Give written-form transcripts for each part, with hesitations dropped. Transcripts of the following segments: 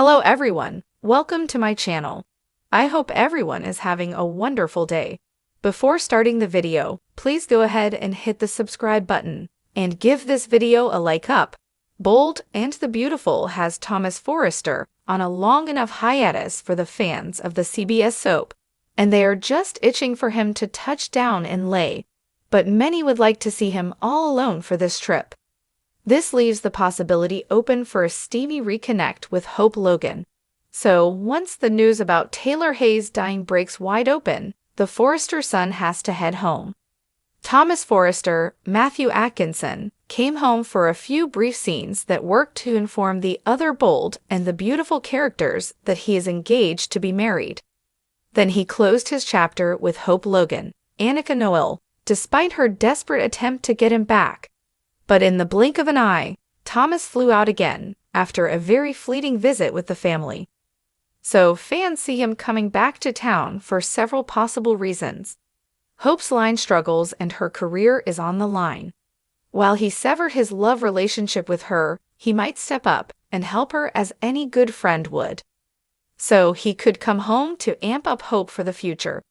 Hello everyone, welcome to my channel. I hope everyone is having a wonderful day. Before starting the video, please go ahead and hit the subscribe button and give this video a like up. Bold and the Beautiful has Thomas Forrester on a long enough hiatus for the fans of the CBS soap, and they are just itching for him to touch down in LA, but many would like to see him all alone for this trip. This leaves the possibility open for a steamy reconnect with Hope Logan. So, once the news about Taylor Hayes dying breaks wide open, the Forrester son has to head home. Thomas Forrester, Matthew Atkinson, came home for a few brief scenes that worked to inform the other Bold and the Beautiful characters that he is engaged to be married. Then he closed his chapter with Hope Logan, Annika Noel, despite her desperate attempt to get him back. But in the blink of an eye, Thomas flew out again after a very fleeting visit with the family. So fans see him coming back to town for several possible reasons. Hope's line struggles and her career is on the line. While he severed his love relationship with her, he might step up and help her as any good friend would. So he could come home to amp up hope for the future,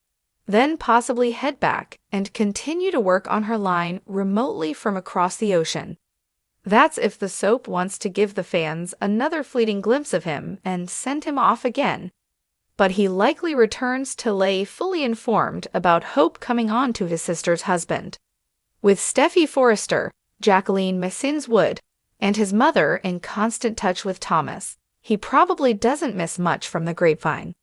then possibly head back and continue to work on her line remotely from across the ocean. That's if the soap wants to give the fans another fleeting glimpse of him and send him off again. But he likely returns to LA fully informed about Hope coming on to his sister's husband. With Steffy Forrester, Jacqueline Messins Wood, and his mother in constant touch with Thomas, he probably doesn't miss much from the grapevine.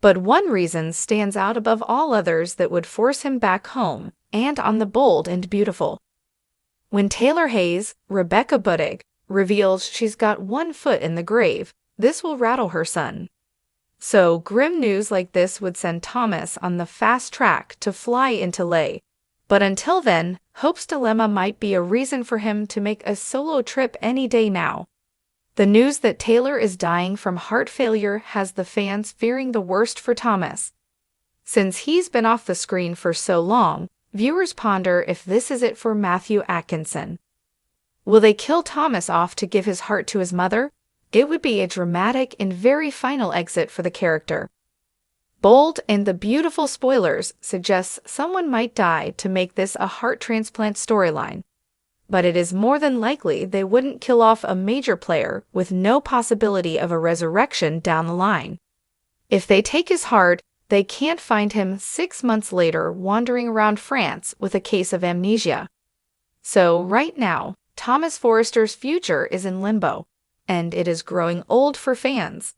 But one reason stands out above all others that would force him back home and on the Bold and Beautiful. When Taylor Hayes, Rebecca Budig, reveals she's got one foot in the grave, this will rattle her son. So grim news like this would send Thomas on the fast track to fly into LA. But until then, Hope's dilemma might be a reason for him to make a solo trip any day now. The news that Taylor is dying from heart failure has the fans fearing the worst for Thomas. Since he's been off the screen for so long, viewers ponder if this is it for Matthew Atkinson. Will they kill Thomas off to give his heart to his mother? It would be a dramatic and very final exit for the character. Bold and the Beautiful spoilers suggests someone might die to make this a heart transplant storyline. But it is more than likely they wouldn't kill off a major player with no possibility of a resurrection down the line. If they take his heart, they can't find him 6 months later wandering around France with a case of amnesia. So right now, Thomas Forrester's future is in limbo, and it is growing old for fans.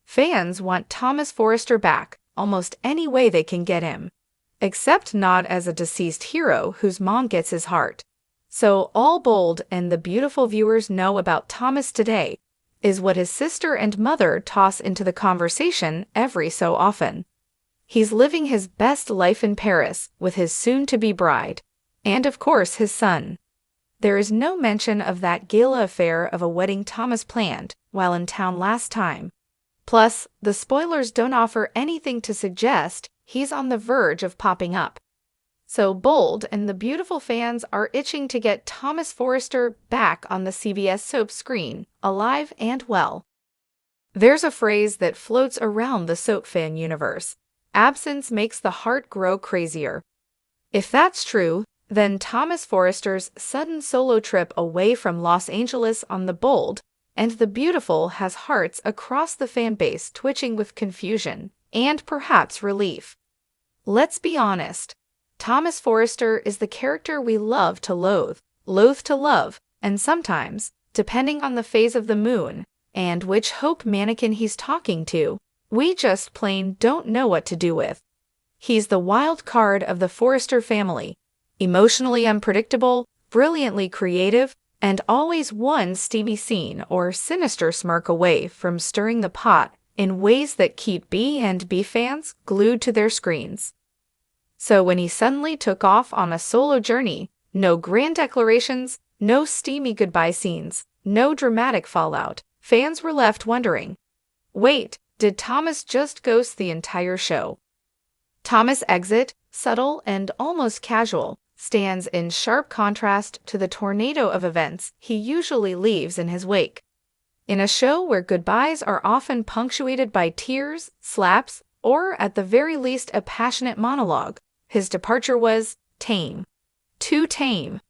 Fans want Thomas Forrester back almost any way they can get him, except not as a deceased hero whose mom gets his heart. So all Bold and the Beautiful viewers know about Thomas today is what his sister and mother toss into the conversation every so often. He's living his best life in Paris with his soon-to-be bride, and of course his son. There is no mention of that gala affair of a wedding Thomas planned while in town last time. Plus, the spoilers don't offer anything to suggest he's on the verge of popping up. So Bold and the Beautiful fans are itching to get Thomas Forrester back on the CBS soap screen, alive and well. There's a phrase that floats around the soap fan universe: absence makes the heart grow crazier. If that's true, then Thomas Forrester's sudden solo trip away from Los Angeles on the Bold and the Beautiful has hearts across the fan base twitching with confusion and perhaps relief. Let's be honest. Thomas Forrester is the character we love to loathe to love, and sometimes, depending on the phase of the moon and which Hope mannequin he's talking to, we just plain don't know what to do with. He's the wild card of the Forrester family, emotionally unpredictable, brilliantly creative, and always one steamy scene or sinister smirk away from stirring the pot in ways that keep B and B fans glued to their screens. So when he suddenly took off on a solo journey, no grand declarations, no steamy goodbye scenes, no dramatic fallout, fans were left wondering, wait, did Thomas just ghost the entire show? Thomas' exit, subtle and almost casual, stands in sharp contrast to the tornado of events he usually leaves in his wake. In a show where goodbyes are often punctuated by tears, slaps, or at the very least a passionate monologue, his departure was tame. Too tame.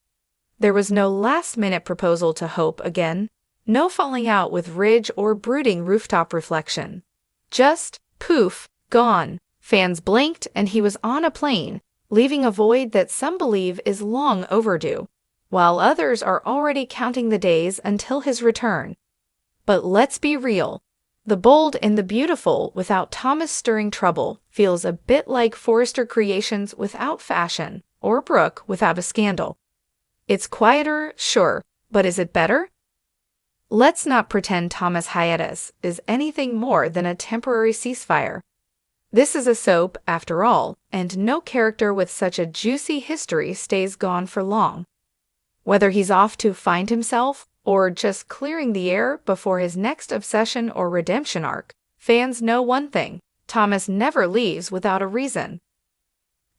There was no last-minute proposal to Hope again, no falling out with Ridge or brooding rooftop reflection. Just, poof, gone. Fans blinked and he was on a plane, leaving a void that some believe is long overdue, while others are already counting the days until his return. But let's be real. The Bold and the Beautiful without Thomas stirring trouble feels a bit like Forrester Creations without fashion, or Brooke without a scandal. It's quieter, sure, but is it better? Let's not pretend Thomas' hiatus is anything more than a temporary ceasefire. This is a soap, after all, and no character with such a juicy history stays gone for long. Whether he's off to find himself, or just clearing the air before his next obsession or redemption arc, fans know one thing: Thomas never leaves without a reason.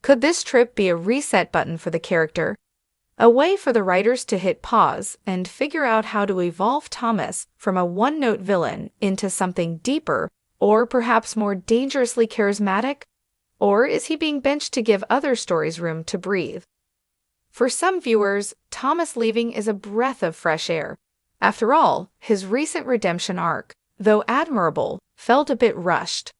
Could this trip be a reset button for the character? A way for the writers to hit pause and figure out how to evolve Thomas from a one-note villain into something deeper, or perhaps more dangerously charismatic? Or is he being benched to give other stories room to breathe? For some viewers, Thomas leaving is a breath of fresh air. After all, his recent redemption arc, though admirable, felt a bit rushed.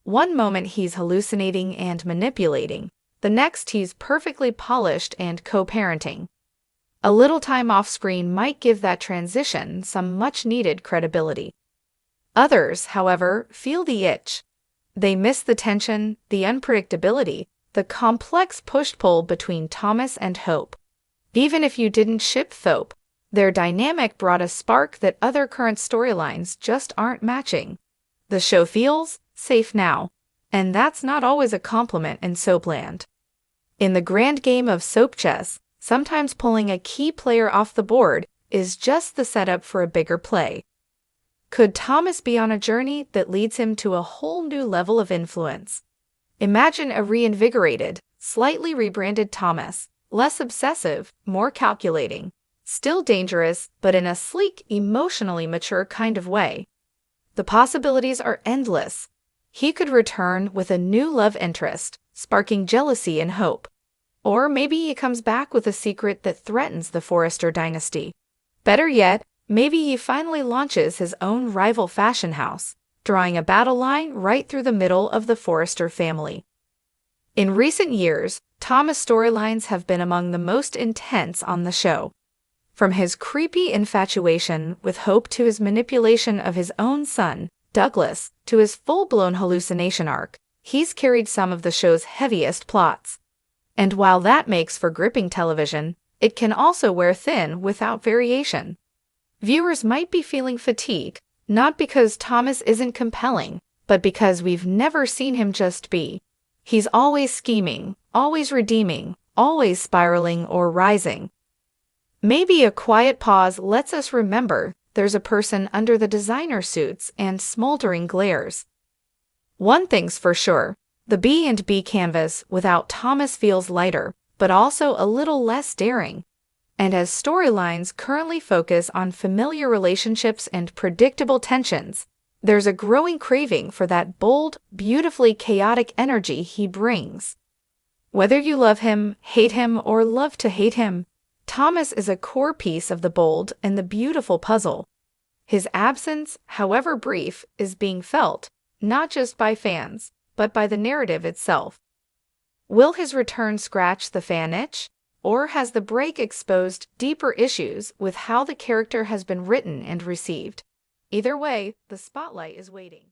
One moment he's hallucinating and manipulating, the next he's perfectly polished and co-parenting. A little time off-screen might give that transition some much-needed credibility. Others, however, feel the itch. They miss the tension, the unpredictability, the complex push-pull between Thomas and Hope. Even if you didn't ship Thope, their dynamic brought a spark that other current storylines just aren't matching. The show feels safe now, and that's not always a compliment in soapland. In the grand game of soap chess, sometimes pulling a key player off the board is just the setup for a bigger play. Could Thomas be on a journey that leads him to a whole new level of influence? Imagine a reinvigorated, slightly rebranded Thomas, less obsessive, more calculating, still dangerous, but in a sleek, emotionally mature kind of way. The possibilities are endless. He could return with a new love interest, sparking jealousy and hope. Or maybe he comes back with a secret that threatens the Forrester dynasty. Better yet, maybe he finally launches his own rival fashion house, drawing a battle line right through the middle of the Forrester family. In recent years, Thomas' storylines have been among the most intense on the show. From his creepy infatuation with Hope to his manipulation of his own son, Douglas, to his full-blown hallucination arc, he's carried some of the show's heaviest plots. And while that makes for gripping television, it can also wear thin without variation. Viewers might be feeling fatigue, not because Thomas isn't compelling, but because we've never seen him just be. He's always scheming, always redeeming, always spiraling or rising. Maybe a quiet pause lets us remember there's a person under the designer suits and smoldering glares. One thing's for sure, the B&B canvas without Thomas feels lighter, but also a little less daring. And as storylines currently focus on familiar relationships and predictable tensions, there's a growing craving for that bold, beautifully chaotic energy he brings. Whether you love him, hate him, or love to hate him, Thomas is a core piece of the bold and the beautiful puzzle. His absence, however brief, is being felt, not just by fans, but by the narrative itself. Will his return scratch the fan itch? Or has the break exposed deeper issues with how the character has been written and received? Either way, the spotlight is waiting.